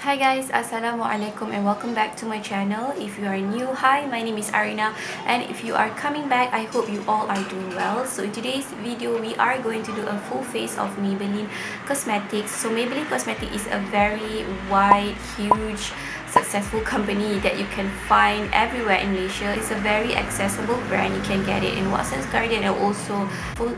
Hi guys, assalamualaikum and welcome back to my channel. If you are new, hi, my name is Arina, and if you are coming back, I hope you all are doing well. So in today's video, we are going to do a full face of Maybelline Cosmetics. So Maybelline Cosmetics is a very wide, huge, successful company that you can find everywhere in Malaysia. It's a very accessible brand. You can get it in Watson's Garden and also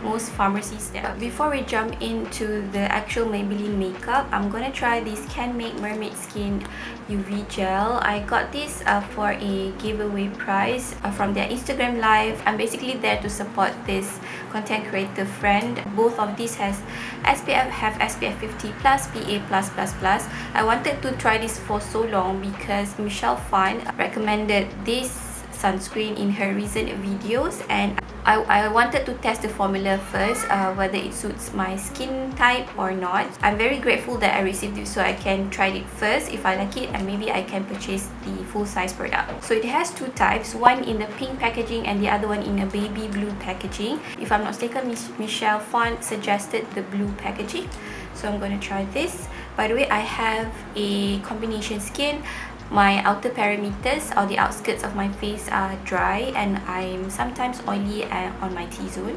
most pharmacies there. But before we jump into the actual Maybelline makeup, I'm gonna try this Canmake Mermaid Skin UV Gel. I got this for a giveaway prize from their Instagram live. I'm basically there to support this content creator friend. Both of these have SPF 50 plus, PA plus plus plus. I wanted to try this for so long because Michel Phan recommended this sunscreen in her recent videos, and I wanted to test the formula first, whether it suits my skin type or not. I'm very grateful that I received it so I can try it first. If I like it, and maybe I can purchase the full size product. So it has two types, one in the pink packaging and the other one in a baby blue packaging. If I'm not mistaken, Michel Phan suggested the blue packaging, so I'm gonna try this. By the way, I have a combination skin. My outer perimeters or the outskirts of my face are dry, and I'm sometimes oily on my T-zone.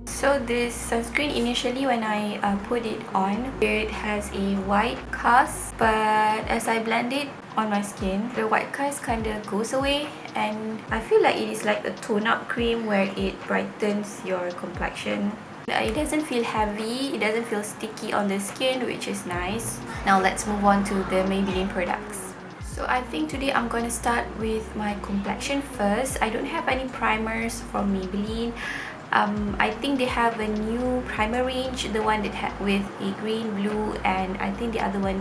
So this sunscreen, initially when I put it on, it has a white cast, but as I blend it on my skin, the white cast kind of goes away, and I feel like it is like a tone-up cream where it brightens your complexion. It doesn't feel heavy, it doesn't feel sticky on the skin, which is nice. Now let's move on to the Maybelline products. So I think today I'm going to start with my complexion first. I don't have any primers from Maybelline. I think they have a new primer range, the one that with a green, blue, and I think the other one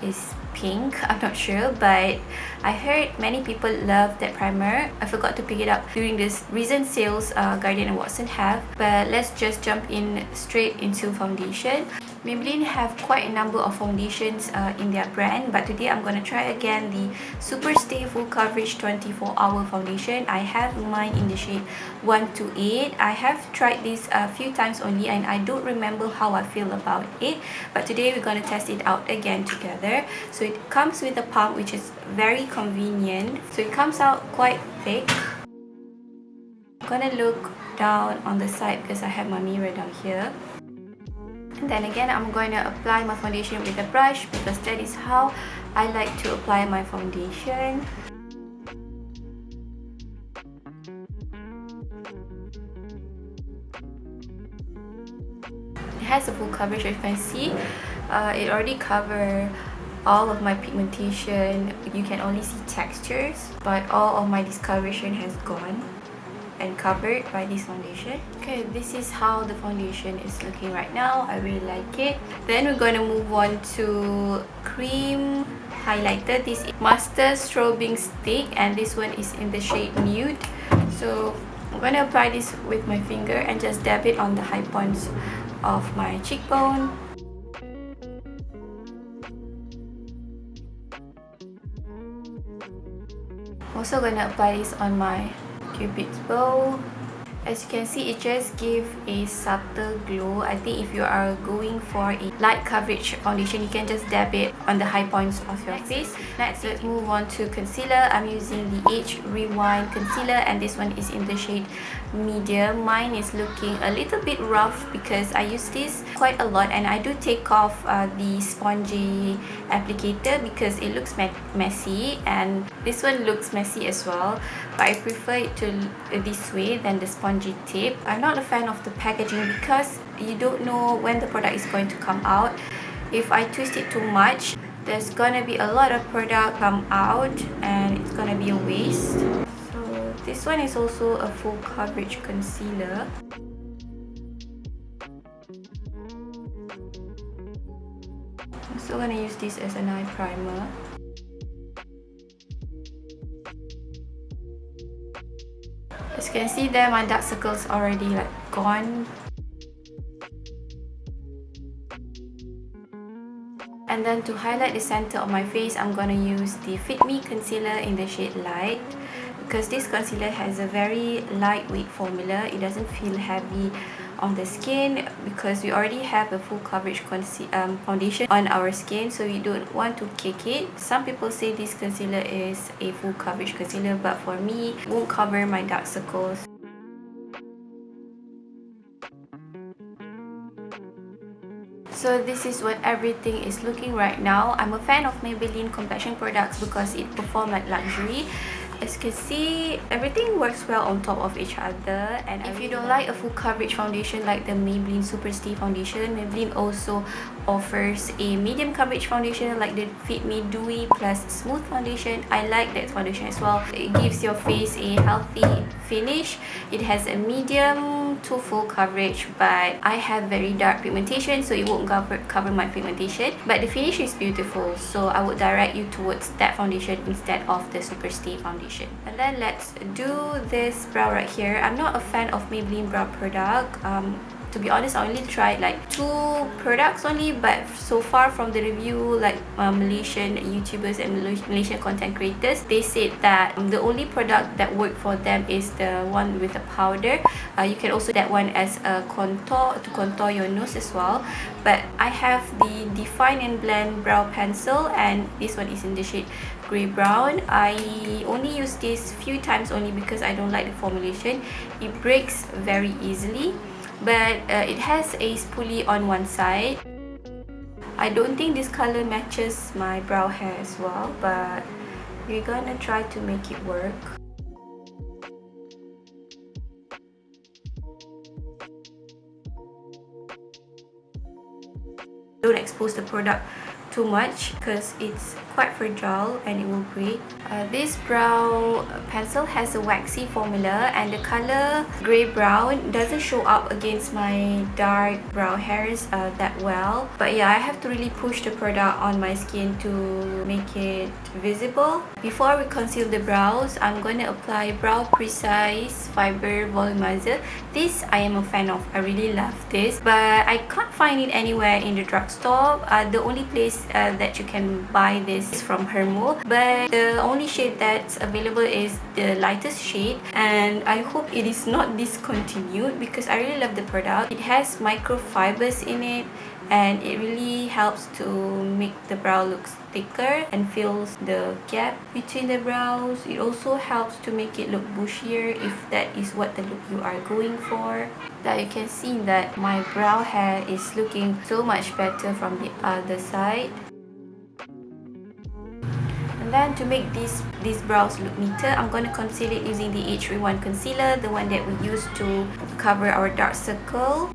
is pink. I'm not sure, but I heard many people love that primer. I forgot to pick it up during this recent sales Guardian and Watson have. But let's just jump in straight into foundation. Maybelline have quite a number of foundations in their brand, but today I'm gonna try again the Superstay Full Coverage 24-Hour Foundation. I have mine in the shade 1 to 8. I have tried this a few times only, and I don't remember how I feel about it. But today we're gonna test it out again together. So it comes with a pump, which is very convenient. So it comes out quite thick. I'm gonna look down on the side because I have my mirror down here. And then again, I'm going to apply my foundation with a brush because that is how I like to apply my foundation. It has a full coverage, as you can see. It already covers all of my pigmentation. You can only see textures, but all of my discoloration has gone and covered by this foundation. Okay, this is how the foundation is looking right now. I really like it. Then we're going to move on to cream highlighter. This is Master Strobing Stick, and this one is in the shade Nude. So I'm going to apply this with my finger and just dab it on the high points of my cheekbone. Also going to apply this on my Cupid's bow. As you can see, it just gives a subtle glow. I think if you are going for a light coverage foundation, you can just dab it on the high points of your face. Next, let's move on to concealer. I'm using the Age Rewind concealer, and this one is in the shade medium. Mine is looking a little bit rough because I use this quite a lot, and I do take off the spongy applicator because it looks messy, and this one looks messy as well, but I prefer it to this way than the spongy tip. I'm not a fan of the packaging because you don't know when the product is going to come out. If I twist it too much, there's gonna be a lot of product come out and it's gonna be a waste. So this one is also a full coverage concealer. I'm still gonna use this as an eye primer. As you can see there, my dark circles already like gone. And then to highlight the center of my face, I'm gonna use the Fit Me concealer in the shade Light. because this concealer has a very lightweight formula. It doesn't feel heavy on the skin because we already have a full coverage foundation on our skin, so we don't want to cake it. Some people say this concealer is a full coverage concealer, but for me, it won't cover my dark circles. So this is what everything is looking right now. I'm a fan of Maybelline complexion products because it performs like luxury. As you can see, everything works well on top of each other. And if you don't like a full coverage foundation like the Maybelline Superstay foundation, Maybelline also offers a medium coverage foundation like the Fit Me Dewy Plus Smooth foundation. I like that foundation as well. It gives your face a healthy finish. It has a medium to full coverage, but I have very dark pigmentation, so it won't cover my pigmentation. But the finish is beautiful, so I would direct you towards that foundation instead of the Superstay foundation. And then let's do this brow right here. I'm not a fan of Maybelline brow product. To be honest, I only tried like 2 products only, but so far from the review, like Malaysian YouTubers and Malaysian content creators, they said that the only product that worked for them is the one with a powder. You can also that one as a contour to contour your nose as well. But I have the Define and Blend brow pencil, and this one is in the shade grey brown. I only use this few times only because I don't like the formulation. It breaks very easily, but it has a spoolie on one side. I don't think this color matches my brow hair as well, but we're gonna try to make it work. Don't expose the product too much because it's quite fragile and it will break. This brow pencil has a waxy formula, and the color grey brown doesn't show up against my dark brow hairs that well. But yeah, I have to really push the product on my skin to make it visible. Before we conceal the brows, I'm going to apply Brow Precise Fibre Volumizer. This I am a fan of. I really love this, but I can't find it anywhere in the drugstore. The only place that you can buy this is from Hermo, but the only shade that's available is the lightest shade, and I hope it is not discontinued because I really love the product. It has microfibers in it, and it really helps to make the brow look thicker and fills the gap between the brows. It also helps to make it look bushier if that is what the look you are going for. That you can see that my brow hair is looking so much better from the other side. And then to make these brows look neater, I'm going to conceal it using the H3 concealer, the one that we use to cover our dark circle.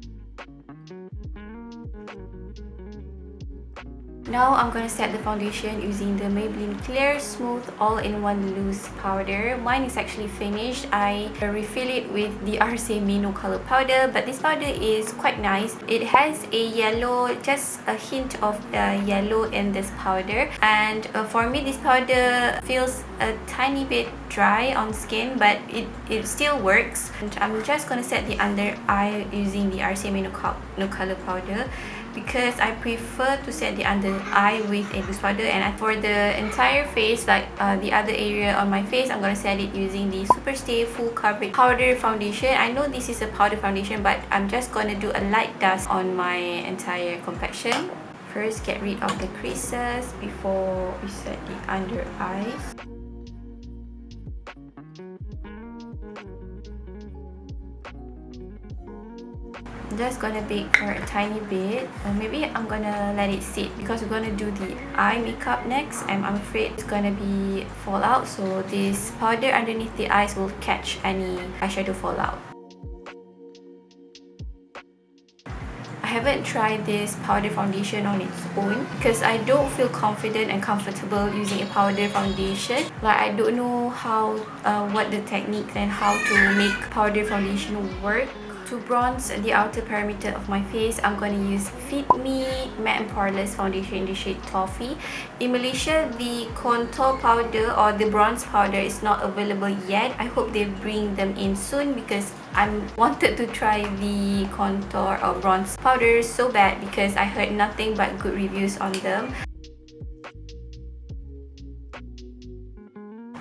Now I'm going to set the foundation using the Maybelline Clear Smooth All-in-One Loose Powder. Mine is actually finished. I refill it with the RCA Mino Color Powder, but this powder is quite nice. It has a yellow, just a hint of yellow in this powder, and for me this powder feels a tiny bit dry on skin, but it still works. And I'm just going to set the under eye using the RCA Mino Color Powder, because I prefer to set the under eye with a loose powder. And for the entire face, like the other area on my face, I'm going to set it using the Superstay Full Coverage Powder Foundation. I know this is a powder foundation, but I'm just going to do a light dust on my entire complexion. First, get rid of the creases before we set the under eyes. I'm just gonna bake for a tiny bit. Maybe I'm gonna let it sit because we're gonna do the eye makeup next, and I'm afraid it's gonna be fallout, so this powder underneath the eyes will catch any eyeshadow fallout. I haven't tried this powder foundation on its own because I don't feel confident and comfortable using a powder foundation. Like, I don't know how what the technique and how to make powder foundation work. To bronze the outer perimeter of my face, I'm going to use Fit Me Matte and Poreless Foundation in the shade Toffee. In Malaysia, the contour powder or the bronze powder is not available yet. I hope they bring them in soon because I wanted to try the contour or bronze powder so bad because I heard nothing but good reviews on them.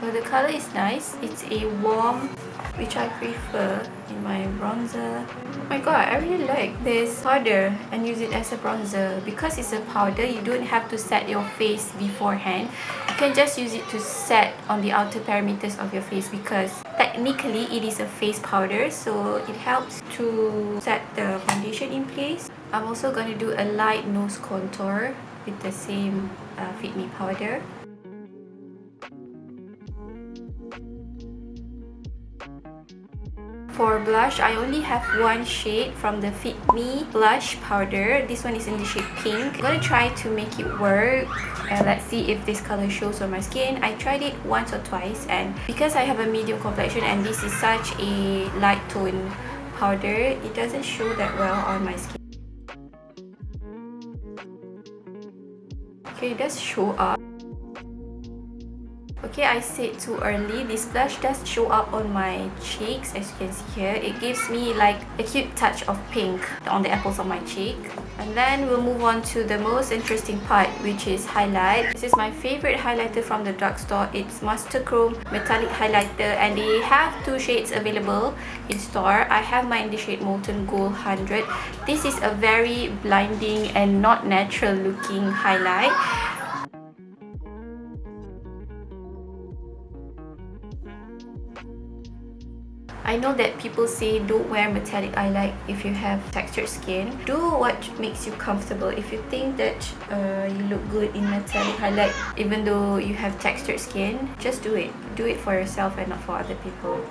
But the color is nice. It's a warm, which I prefer in my bronzer. Oh my god, I really like this powder and use it as a bronzer. Because it's a powder, you don't have to set your face beforehand. You can just use it to set on the outer perimeters of your face, because technically it is a face powder, so it helps to set the foundation in place. I'm also going to do a light nose contour with the same Fit Me powder. For blush, I only have one shade from the Fit Me blush powder. This one is in the shade pink. I'm gonna try to make it work. Let's see if this color shows on my skin. I tried it once or twice, and because I have a medium complexion and this is such a light tone powder, it doesn't show that well on my skin. Okay, it does show up. Okay, I said too early. This blush does show up on my cheeks, as you can see here. It gives me like a cute touch of pink on the apples of my cheek. And then we'll move on to the most interesting part, which is highlight. This is my favorite highlighter from the drugstore. It's Master Chrome Metallic Highlighter, and they have two shades available in store. I have mine in the shade Molten Gold 100. This is a very blinding and not natural looking highlight. I know that people say don't wear metallic eyeliner if you have textured skin. Do what makes you comfortable. If you think that you look good in metallic highlight even though you have textured skin, just do it. Do it for yourself and not for other people.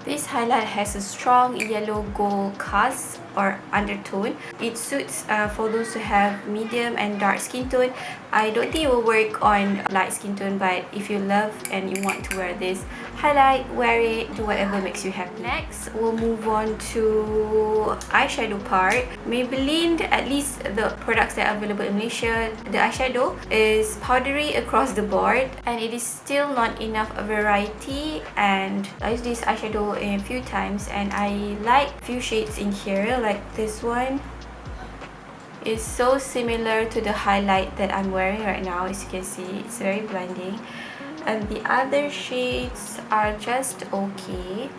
This highlight has a strong yellow gold cast or undertone. It suits for those who have medium and dark skin tone. I don't think it will work on light skin tone, but if you love and you want to wear this highlight, wear it, do whatever makes you happy. Next, we'll move on to eyeshadow part. Maybelline, at least the products that are available in Malaysia, the eyeshadow is powdery across the board and it is still not enough variety, and I use this eyeshadow a few times and I like few shades in here. Like this one is so similar to the highlight that I'm wearing right now. As you can see, it's very blinding, and the other shades are just okay.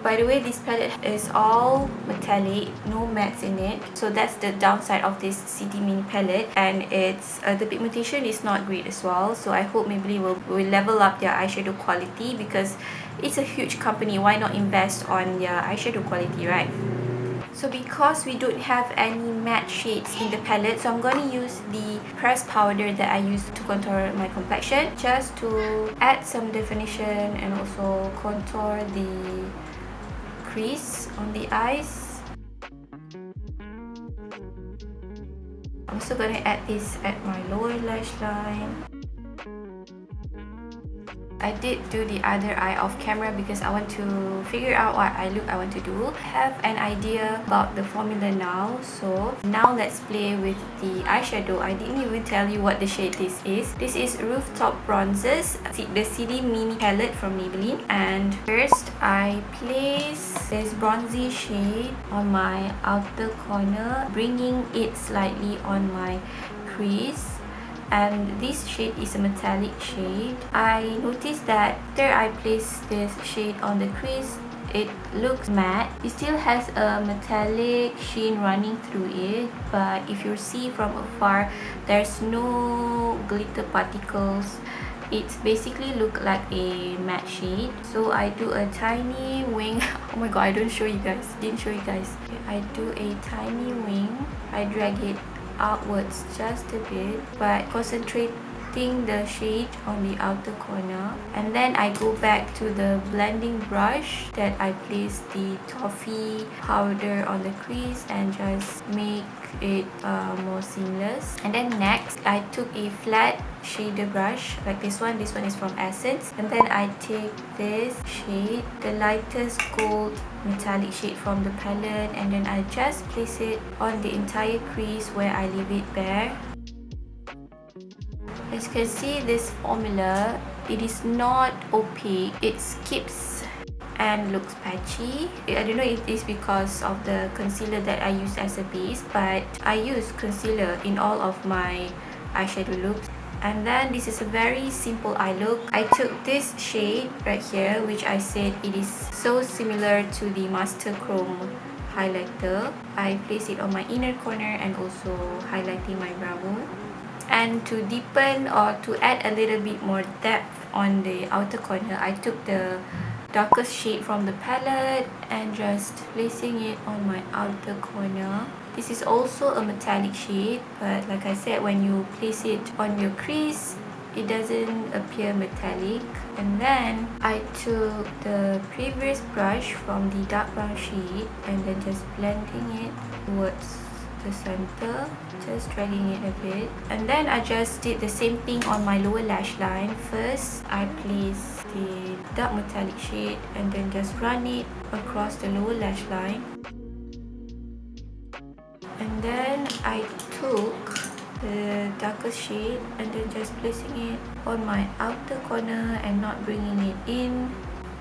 By the way, this palette is all metallic, no mattes in it, so that's the downside of this CD Mini palette. And it's the pigmentation is not great as well, so I hope Maybelline will level up their eyeshadow quality, because it's a huge company. Why not invest on their eyeshadow quality, right? So because we don't have any matte shades in the palette, so I'm going to use the pressed powder that I use to contour my complexion, just to add some definition and also contour the crease on the eyes. I'm also going to add this at my lower lash line. I did do the other eye off camera because I want to figure out what eye look I want to do. I have an idea about the formula now, so now let's play with the eyeshadow. I didn't even tell you what the shade this is. This is Rooftop Bronzes, the CD Mini palette from Maybelline. And first, I place this bronzy shade on my outer corner, bringing it slightly on my crease. And this shade is a metallic shade. I noticed that after I place this shade on the crease, it looks matte. It still has a metallic sheen running through it, but if you see from afar, there's no glitter particles. It basically look like a matte shade. So I do a tiny wing. Oh my god, I didn't show you guys. I do a tiny wing. I drag it outwards just a bit, but concentrating the shade on the outer corner. And then I go back to the blending brush that I placed the toffee powder on the crease and just make it more seamless. And then next, I took a flat shader brush like this one. This one is from Essence, and then I take this shade, the lightest gold metallic shade from the palette, and then I just place it on the entire crease where I leave it bare. As you can see, this formula, it is not opaque, it skips and looks patchy. I don't know if it's because of the concealer that I use as a base, but I use concealer in all of my eyeshadow looks. And then this is a very simple eye look. I took this shade right here, which I said it is so similar to the Master Chrome highlighter. I place it on my inner corner and also highlighting my brow bone. And to deepen or to add a little bit more depth on the outer corner, I took the darkest shade from the palette and just placing it on my outer corner. This is also a metallic shade, but like I said, when you place it on your crease, it doesn't appear metallic. And then I took the previous brush from the dark brown shade and then just blending it towards the center, just dragging it a bit. And then I just did the same thing on my lower lash line. First, I placed the dark metallic shade and then just run it across the lower lash line. And then I took the darkest shade and then just placing it on my outer corner and not bringing it in,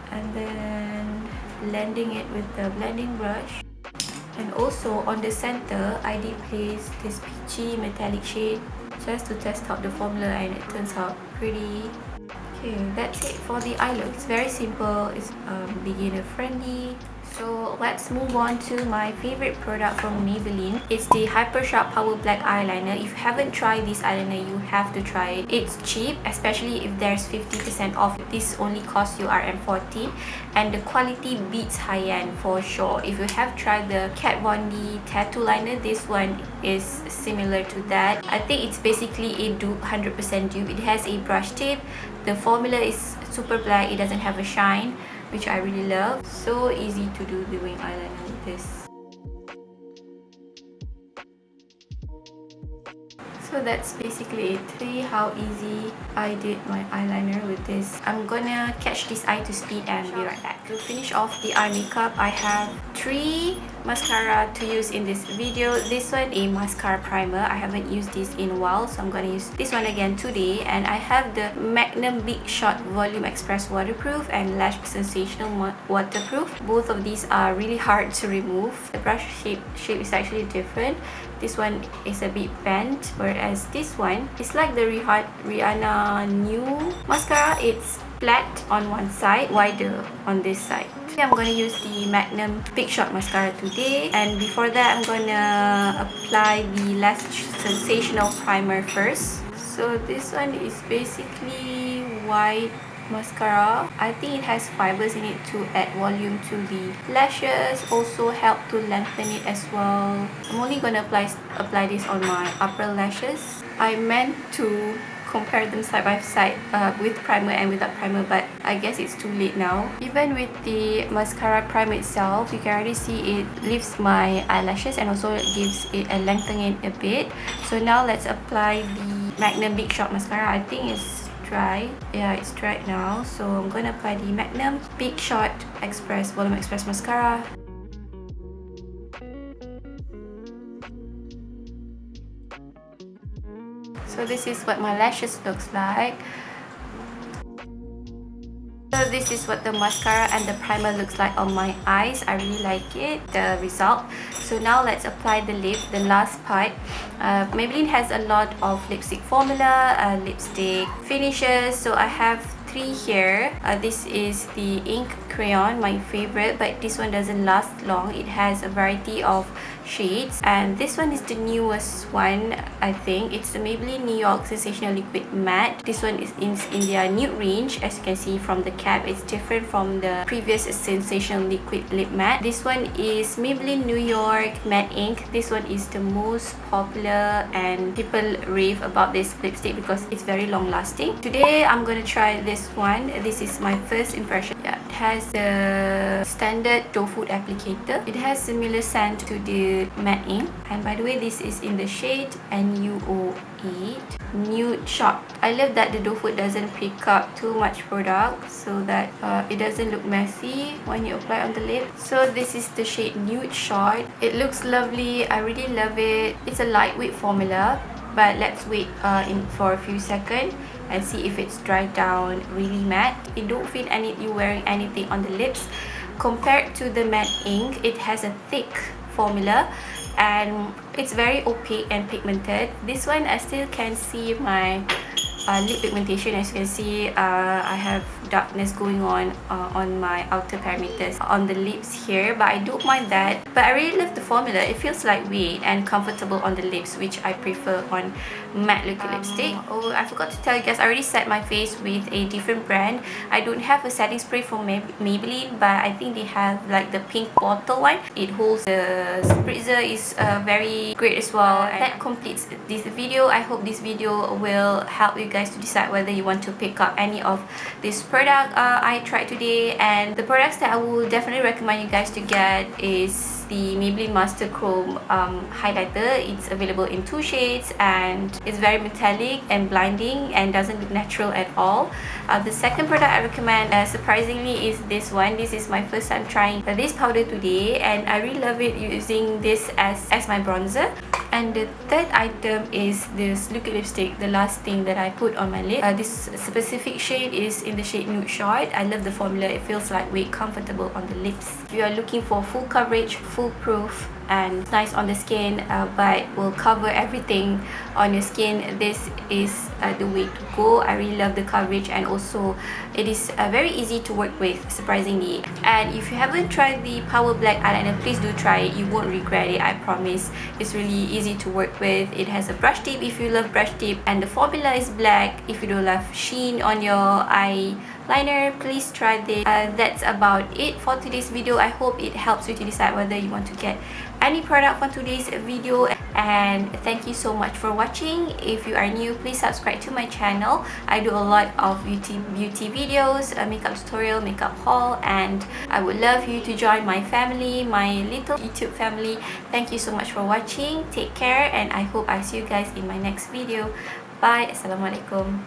and then blending it with the blending brush. And also on the center, I did place this peachy metallic shade just to test out the formula, and it turns out pretty. Okay, that's it for the eye look. It's very simple, it's beginner friendly. So let's move on to my favorite product from Maybelline. It's the Hyper Sharp Power Black Eyeliner. If you haven't tried this eyeliner, you have to try it. It's cheap, especially if there's 50% off. This only costs you RM14 and the quality beats high-end for sure. If you have tried the Kat Von D tattoo liner, this one is similar to that. I think it's basically a dupe, 100% dupe. It has a brush tip. The formula is super black, it doesn't have a shine, which I really love. So easy to do doing eyeliner with this. So that's basically it. See how easy I did my eyeliner with this. I'm gonna catch this eye to speed and be right back. To finish off the eye makeup, I have 3 mascara to use in this video. This one, a mascara primer. I haven't used this in a while, so I'm gonna use this one again today. And I have the Magnum Big Shot Volume Express Waterproof and Lash Sensational Waterproof. Both of these are really hard to remove. The brush shape is actually different. This one is a bit bent, whereas this one is like the Rihanna Nude mascara. It's flat on one side, wider on this side. I'm going to use the Magnum Big Shot mascara today, and before that I'm going to apply the Lash Sensational primer first. So this one is basically white mascara. I think it has fibers in it to add volume to the lashes, also help to lengthen it as well. I'm only going to apply this on my upper lashes. I meant to compare them side by side with primer and without primer, but I guess it's too late now. Even with the mascara primer itself, you can already see it lifts my eyelashes and also gives it a lengthening a bit. So now let's apply the Magnum Big Shot mascara. I think it's dry. Yeah, it's dried now. So I'm gonna apply the Magnum Big Shot Volume Express mascara. So this is what my lashes looks like. So this is what the mascara and the primer looks like on my eyes. I really like it, the result. So now let's apply the lip, the last part. Maybelline has a lot of lipstick formula, lipstick finishes. So I have 3 here. This is the ink crayon, my favorite, but this one doesn't last long. It has a variety of shades, and this one is the newest one. I think it's the Maybelline New York Sensational Liquid Matte. This one is in their nude range. As you can see from the cap, it's different from the previous Sensational Liquid Lip Matte. This one is Maybelline New York Matte Ink. This one is the most popular and people rave about this lipstick because it's very long lasting. Today I'm gonna try this one. This is my first impression. Yeah, it has the standard doe foot applicator. It has similar scent to the matte ink, and by the way, this is in the shade NUO8 Nude Shot. I love that the doe foot doesn't pick up too much product, so that it doesn't look messy when you apply on the lip. So this is the shade Nude Shot. It looks lovely. I really love it. It's a lightweight formula, but let's wait for a few seconds and see if it's dried down really matte. You don't feel you wearing anything on the lips. Compared to the matte ink, it has a thick formula and it's very opaque and pigmented. This one I still can see my lip pigmentation. As you can see, I have darkness going on my outer perimeters on the lips here, but I don't mind that. But I really love the formula. It feels lightweight and comfortable on the lips, which I prefer on matte liquid lipstick. Oh, I forgot to tell you guys, I already set my face with a different brand. I don't have a setting spray from Maybelline, but I think they have like the pink bottle one. It holds the spritzer, is very great as well. And that completes this video. I hope this video will help you guys to decide whether you want to pick up any of this product I tried today. And the products that I will definitely recommend you guys to get is the Maybelline Master Chrome highlighter. It's available in 2 shades and it's very metallic and blinding and doesn't look natural at all. The second product I recommend, surprisingly, is this one. This is my first time trying this powder today and I really love it, using this as my bronzer. And the third item is this liquid lipstick, the last thing that I put on my lip. This specific shade is in the shade Nude Short. I love the formula. It feels lightweight, comfortable on the lips. If you are looking for full coverage, foolproof, and nice on the skin, but will cover everything on your skin, this is the way to go. I really love the coverage, and also it is very easy to work with, surprisingly. And if you haven't tried the Power Black eyeliner, please do try it. You won't regret it, I promise. It's really easy to work with. It has a brush tip if you love brush tip, and the formula is black. If you don't love sheen on your eyeliner, please try this. That's about it for today's video. I hope it helps you to decide whether you want to get any product from today's video. And thank you so much for watching. If you are new, please subscribe to my channel. I do a lot of beauty videos, makeup tutorial, makeup haul, and I would love you to join my family, my little YouTube family. Thank you so much for watching. Take care, and I hope I see you guys in my next video. Bye. Assalamualaikum.